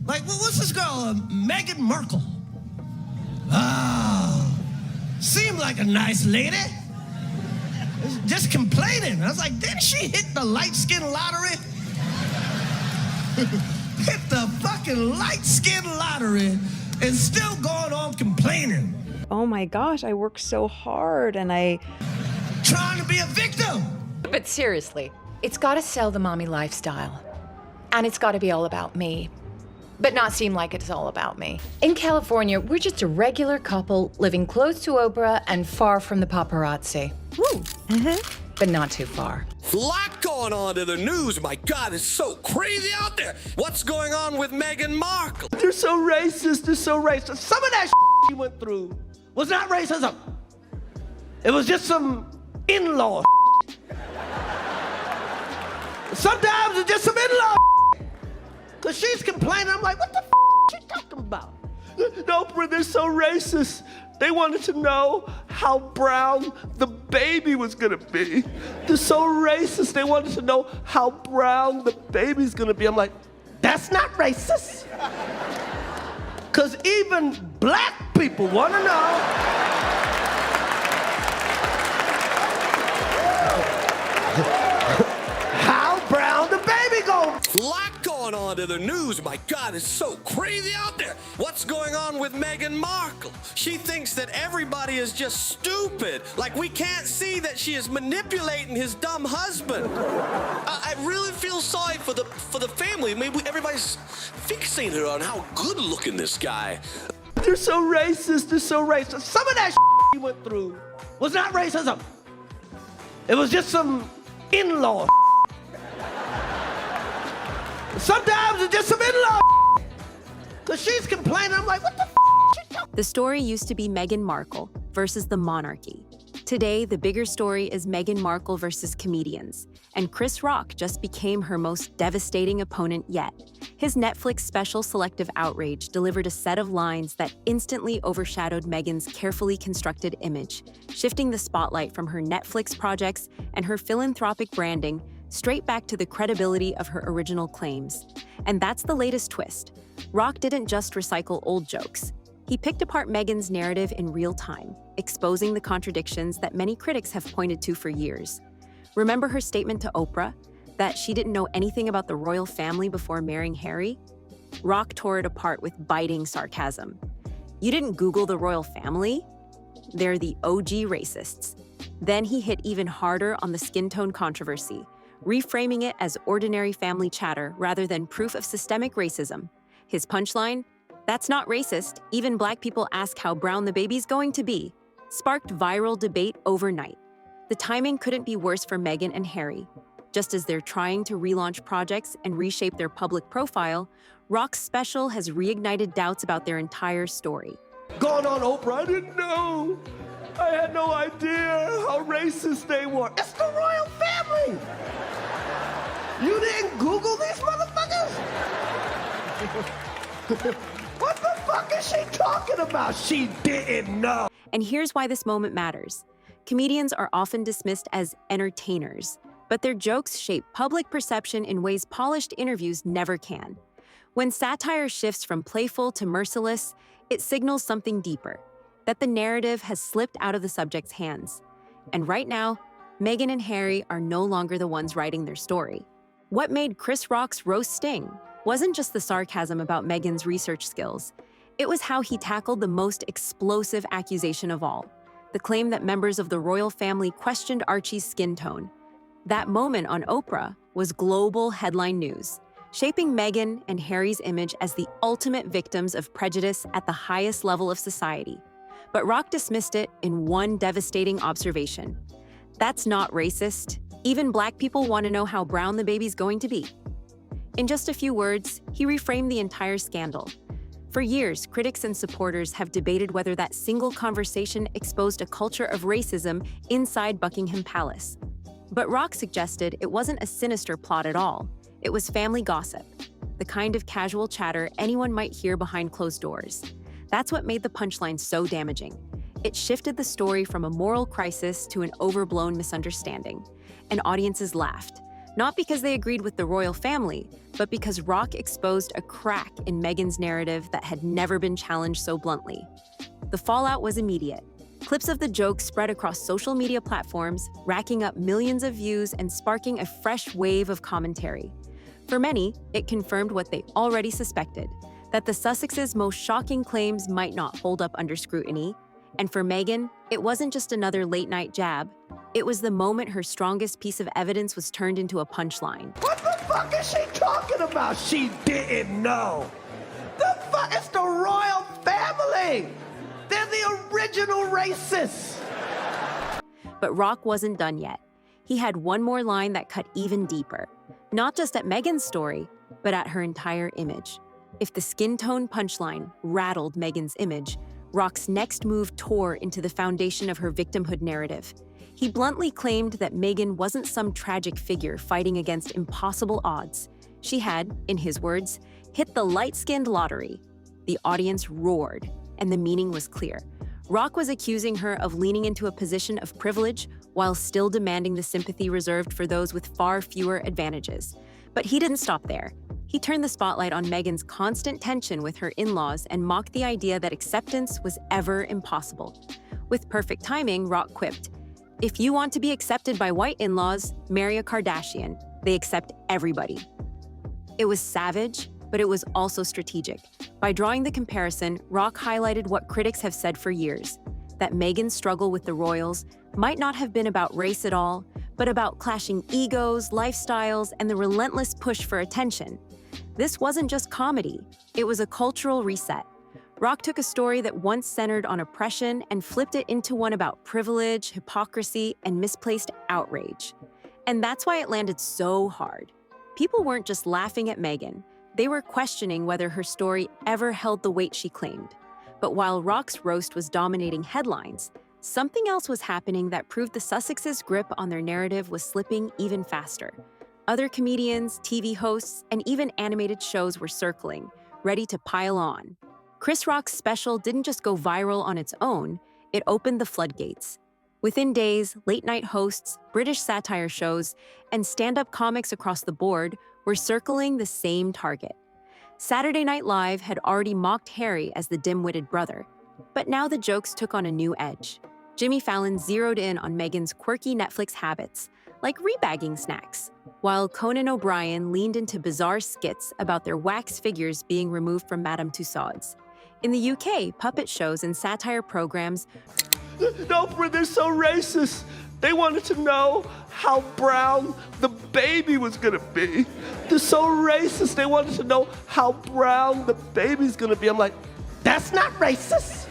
Like, what's this girl, Meghan Markle? Ah, seemed like a nice lady. Just complaining. I was like, didn't she hit the light skin lottery? Hit the fucking light skin lottery and still going on complaining. Oh my gosh, I work so hard and Trying to be a victim. But seriously, it's gotta sell the mommy lifestyle. And it's gotta be all about me. But not seem like it's all about me. In California, we're just a regular couple living close to Oprah and far from the paparazzi. Woo! But not too far. Lot going on to the news. My God, it's so crazy out there. What's going on with Meghan Markle? They're so racist. They're so racist. Some of that she went through was not racism. It was just some in-law. Sometimes it's just some in-law. Cause she's complaining. I'm like, what the she talking about? Oprah, they're so racist. They wanted to know how brown the baby was gonna be. They're so racist. They wanted to know how brown the baby's gonna be. I'm like, that's not racist. Cause even black people wanna know how brown the baby gonna be. Lot going on to the news. My God, it's so crazy out there. What's going on with Meghan Markle? She thinks that everybody is just stupid. Like we can't see that she is manipulating his dumb husband. I really feel sorry for the family. Maybe everybody's fixated on how good looking this guy. They're so racist. They're so racist. Some of that she went through was not racism. It was just some in-law. Sometimes it's just some in-law. Cause she's complaining. I'm like, what the she talking? The story used to be Meghan Markle versus the monarchy. Today, the bigger story is Meghan Markle versus comedians. And Chris Rock just became her most devastating opponent yet. His Netflix special Selective Outrage delivered a set of lines that instantly overshadowed Meghan's carefully constructed image, shifting the spotlight from her Netflix projects and her philanthropic branding straight back to the credibility of her original claims. And that's the latest twist. Rock didn't just recycle old jokes. He picked apart Meghan's narrative in real time, exposing the contradictions that many critics have pointed to for years. Remember her statement to Oprah that she didn't know anything about the royal family before marrying Harry? Rock tore it apart with biting sarcasm. You didn't Google the royal family? They're the OG racists. Then he hit even harder on the skin tone controversy, reframing it as ordinary family chatter rather than proof of systemic racism. His punchline, "That's not racist, even black people ask how brown the baby's going to be," sparked viral debate overnight. The timing couldn't be worse for Meghan and Harry. Just as they're trying to relaunch projects and reshape their public profile, Rock's special has reignited doubts about their entire story. Going on Oprah, I didn't know. I had no idea how racist they were. It's the royal family. You didn't Google these motherfuckers? What the fuck is she talking about? She didn't know. And here's why this moment matters. Comedians are often dismissed as entertainers, but their jokes shape public perception in ways polished interviews never can. When satire shifts from playful to merciless, it signals something deeper, that the narrative has slipped out of the subject's hands. And right now, Meghan and Harry are no longer the ones writing their story. What made Chris Rock's roast sting wasn't just the sarcasm about Meghan's research skills. It was how he tackled the most explosive accusation of all, the claim that members of the royal family questioned Archie's skin tone. That moment on Oprah was global headline news, shaping Meghan and Harry's image as the ultimate victims of prejudice at the highest level of society. But Rock dismissed it in one devastating observation. That's not racist. Even black people want to know how brown the baby's going to be. In just a few words, he reframed the entire scandal. For years, critics and supporters have debated whether that single conversation exposed a culture of racism inside Buckingham Palace. But Rock suggested it wasn't a sinister plot at all. It was family gossip, the kind of casual chatter anyone might hear behind closed doors. That's what made the punchline so damaging. It shifted the story from a moral crisis to an overblown misunderstanding. And audiences laughed, Not because they agreed with the royal family, but because Rock exposed a crack in Meghan's narrative that had never been challenged so bluntly. The fallout was immediate. Clips of the joke spread across social media platforms, racking up millions of views and sparking a fresh wave of commentary. For many, it confirmed what they already suspected, that the Sussexes' most shocking claims might not hold up under scrutiny. And for Meghan, it wasn't just another late-night jab. It was the moment her strongest piece of evidence was turned into a punchline. What the fuck is she talking about? She didn't know. The fuck? It's the royal family. They're the original racists. But Rock wasn't done yet. He had one more line that cut even deeper, not just at Meghan's story, but at her entire image. If the skin tone punchline rattled Meghan's image, Rock's next move tore into the foundation of her victimhood narrative. He bluntly claimed that Meghan wasn't some tragic figure fighting against impossible odds. She had, in his words, hit the light-skinned lottery. The audience roared, and the meaning was clear. Rock was accusing her of leaning into a position of privilege while still demanding the sympathy reserved for those with far fewer advantages. But he didn't stop there. He turned the spotlight on Meghan's constant tension with her in-laws and mocked the idea that acceptance was ever impossible. With perfect timing, Rock quipped, "If you want to be accepted by white in-laws, marry a Kardashian. They accept everybody." It was savage, but it was also strategic. By drawing the comparison, Rock highlighted what critics have said for years, that Meghan's struggle with the royals might not have been about race at all, but about clashing egos, lifestyles, and the relentless push for attention. This wasn't just comedy, it was a cultural reset. Rock took a story that once centered on oppression and flipped it into one about privilege, hypocrisy, and misplaced outrage. And that's why it landed so hard. People weren't just laughing at Meghan, they were questioning whether her story ever held the weight she claimed. But while Rock's roast was dominating headlines, something else was happening that proved the Sussexes' grip on their narrative was slipping even faster. Other comedians, TV hosts, and even animated shows were circling, ready to pile on. Chris Rock's special didn't just go viral on its own, it opened the floodgates. Within days, late-night hosts, British satire shows, and stand-up comics across the board were circling the same target. Saturday Night Live had already mocked Harry as the dim-witted brother, but now the jokes took on a new edge. Jimmy Fallon zeroed in on Meghan's quirky Netflix habits, like rebagging snacks, while Conan O'Brien leaned into bizarre skits about their wax figures being removed from Madame Tussauds. In the UK, puppet shows and satire programs. Oprah, they're so racist. They wanted to know how brown the baby was gonna be. They're so racist. They wanted to know how brown the baby's gonna be. I'm like, that's not racist.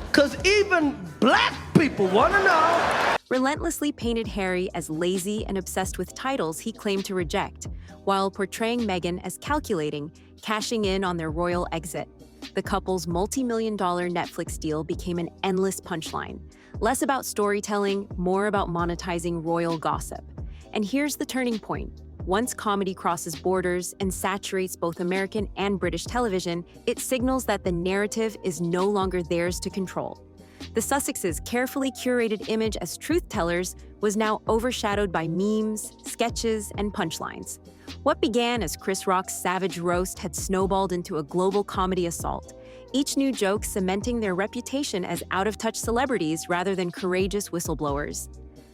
Because even black people wanna know. Relentlessly painted Harry as lazy and obsessed with titles he claimed to reject, while portraying Meghan as calculating, cashing in on their royal exit. The couple's multi-million-dollar Netflix deal became an endless punchline. Less about storytelling, more about monetizing royal gossip. And here's the turning point. Once comedy crosses borders and saturates both American and British television, it signals that the narrative is no longer theirs to control. The Sussexes' carefully curated image as truth-tellers was now overshadowed by memes, sketches, and punchlines. What began as Chris Rock's savage roast had snowballed into a global comedy assault, each new joke cementing their reputation as out-of-touch celebrities rather than courageous whistleblowers.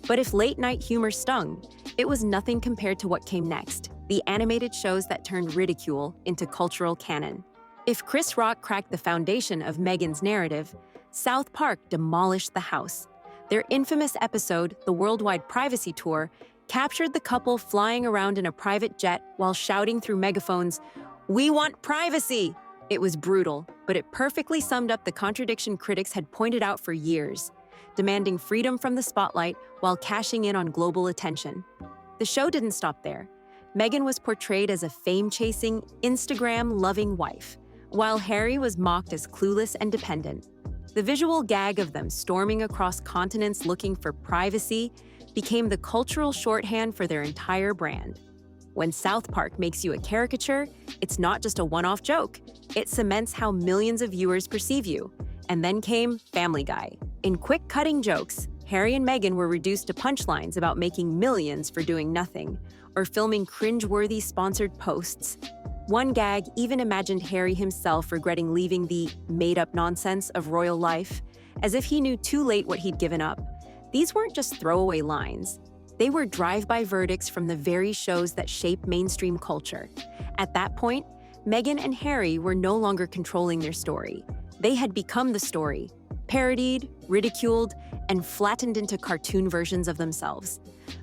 But if late-night humor stung, it was nothing compared to what came next, the animated shows that turned ridicule into cultural canon. If Chris Rock cracked the foundation of Meghan's narrative, South Park demolished the house. Their infamous episode, The Worldwide Privacy Tour, captured the couple flying around in a private jet while shouting through megaphones, "We want privacy!" It was brutal, but it perfectly summed up the contradiction critics had pointed out for years, demanding freedom from the spotlight while cashing in on global attention. The show didn't stop there. Meghan was portrayed as a fame-chasing, Instagram-loving wife, while Harry was mocked as clueless and dependent. The visual gag of them storming across continents looking for privacy became the cultural shorthand for their entire brand. When South Park makes you a caricature, it's not just a one-off joke. It cements how millions of viewers perceive you. And then came Family Guy. In quick, cutting jokes, Harry and Meghan were reduced to punchlines about making millions for doing nothing, or filming cringe-worthy sponsored posts. One gag even imagined Harry himself regretting leaving the made-up nonsense of royal life, as if he knew too late what he'd given up. These weren't just throwaway lines. They were drive-by verdicts from the very shows that shape mainstream culture. At that point, Meghan and Harry were no longer controlling their story. They had become the story, parodied, ridiculed, and flattened into cartoon versions of themselves.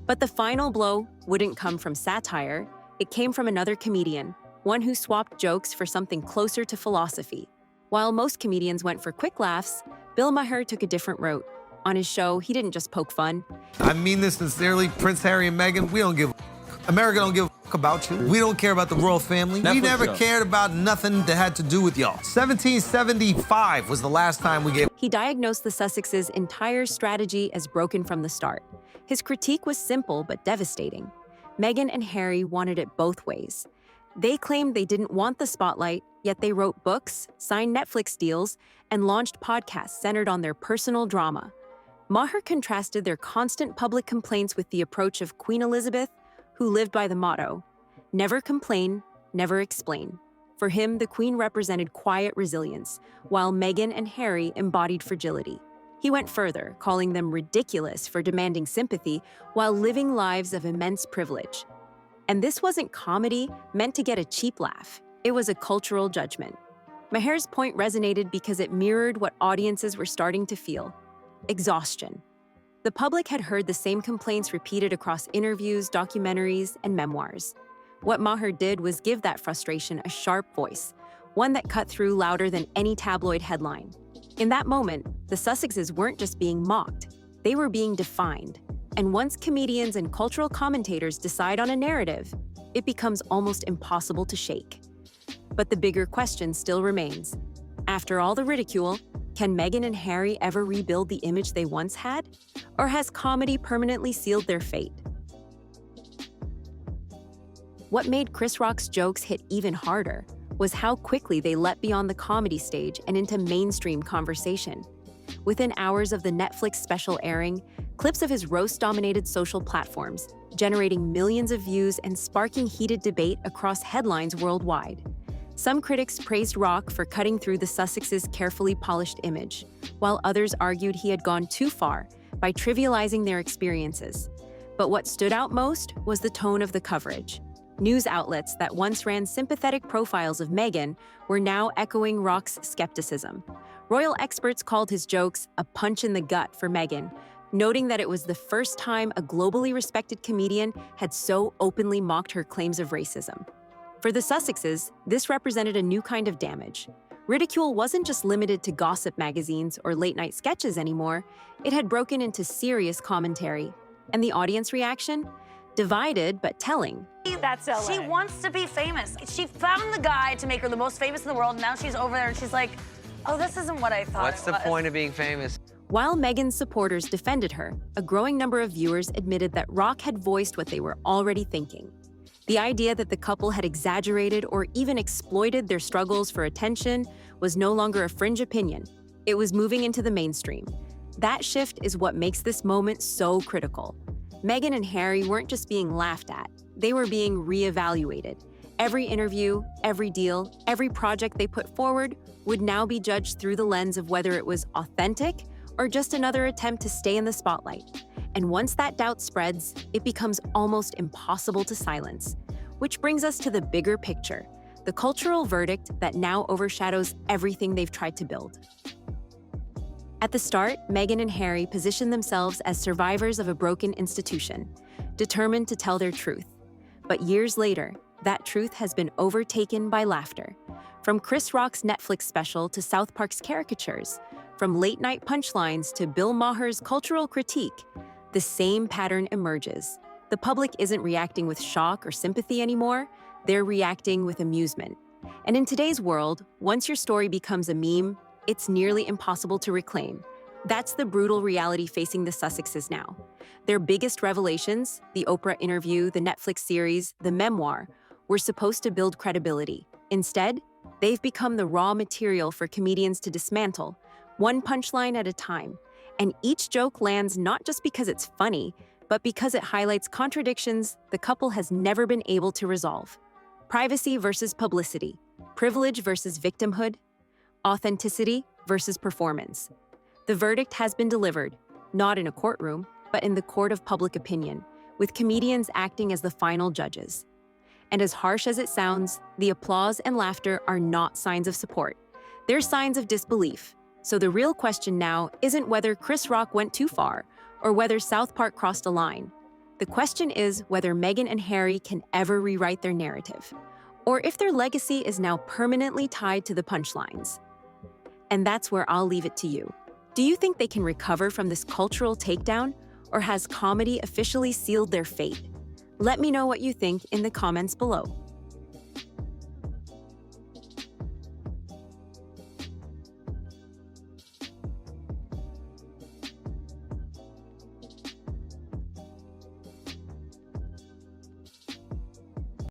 But the final blow wouldn't come from satire. It came from another comedian, one who swapped jokes for something closer to philosophy. While most comedians went for quick laughs, Bill Maher took a different route. On his show, he didn't just poke fun. I mean this sincerely, Prince Harry and Meghan, we don't give a America don't give a about you. We don't care about the royal family. We never cared about nothing that had to do with y'all. 1775 was the last time we gave. He diagnosed the Sussexes' entire strategy as broken from the start. His critique was simple but devastating. Meghan and Harry wanted it both ways. They claimed they didn't want the spotlight, yet they wrote books, signed Netflix deals, and launched podcasts centered on their personal drama. Maher contrasted their constant public complaints with the approach of Queen Elizabeth, who lived by the motto, never complain, never explain. For him, the Queen represented quiet resilience, while Meghan and Harry embodied fragility. He went further, calling them ridiculous for demanding sympathy while living lives of immense privilege. And this wasn't comedy meant to get a cheap laugh. It was a cultural judgment. Maher's point resonated because it mirrored what audiences were starting to feel: exhaustion. The public had heard the same complaints repeated across interviews, documentaries, and memoirs. What Maher did was give that frustration a sharp voice, one that cut through louder than any tabloid headline. In that moment, the Sussexes weren't just being mocked, they were being defined. And once comedians and cultural commentators decide on a narrative, it becomes almost impossible to shake. But the bigger question still remains. After all the ridicule, can Meghan and Harry ever rebuild the image they once had? Or has comedy permanently sealed their fate? What made Chris Rock's jokes hit even harder was how quickly they leapt beyond the comedy stage and into mainstream conversation. Within hours of the Netflix special airing, clips of his roast-dominated social platforms, generating millions of views and sparking heated debate across headlines worldwide. Some critics praised Rock for cutting through the Sussexes' carefully polished image, while others argued he had gone too far by trivializing their experiences. But what stood out most was the tone of the coverage. News outlets that once ran sympathetic profiles of Meghan were now echoing Rock's skepticism. Royal experts called his jokes a punch in the gut for Meghan, noting that it was the first time a globally respected comedian had so openly mocked her claims of racism. For the Sussexes, this represented a new kind of damage. Ridicule wasn't just limited to gossip magazines or late-night sketches anymore, it had broken into serious commentary. And the audience reaction? Divided but telling. That's LA. She wants to be famous. She found the guy to make her the most famous in the world, and now she's over there and she's like, oh, this isn't what I thought. What's the point of being famous? While Meghan's supporters defended her, a growing number of viewers admitted that Rock had voiced what they were already thinking. The idea that the couple had exaggerated or even exploited their struggles for attention was no longer a fringe opinion. It was moving into the mainstream. That shift is what makes this moment so critical. Meghan and Harry weren't just being laughed at, they were being reevaluated. Every interview, every deal, every project they put forward would now be judged through the lens of whether it was authentic or just another attempt to stay in the spotlight. And once that doubt spreads, it becomes almost impossible to silence. Which brings us to the bigger picture, the cultural verdict that now overshadows everything they've tried to build. At the start, Meghan and Harry positioned themselves as survivors of a broken institution, determined to tell their truth. But years later, that truth has been overtaken by laughter. From Chris Rock's Netflix special to South Park's caricatures, from late-night punchlines to Bill Maher's cultural critique, the same pattern emerges. The public isn't reacting with shock or sympathy anymore, they're reacting with amusement. And in today's world, once your story becomes a meme, it's nearly impossible to reclaim. That's the brutal reality facing the Sussexes now. Their biggest revelations, the Oprah interview, the Netflix series, the memoir, were supposed to build credibility. Instead, they've become the raw material for comedians to dismantle, one punchline at a time. And each joke lands not just because it's funny, but because it highlights contradictions the couple has never been able to resolve. Privacy versus publicity, privilege versus victimhood, authenticity versus performance. The verdict has been delivered, not in a courtroom, but in the court of public opinion, with comedians acting as the final judges. And as harsh as it sounds, the applause and laughter are not signs of support. They're signs of disbelief. So the real question now isn't whether Chris Rock went too far or whether South Park crossed a line. The question is whether Meghan and Harry can ever rewrite their narrative, or if their legacy is now permanently tied to the punchlines. And that's where I'll leave it to you. Do you think they can recover from this cultural takedown, or has comedy officially sealed their fate? Let me know what you think in the comments below.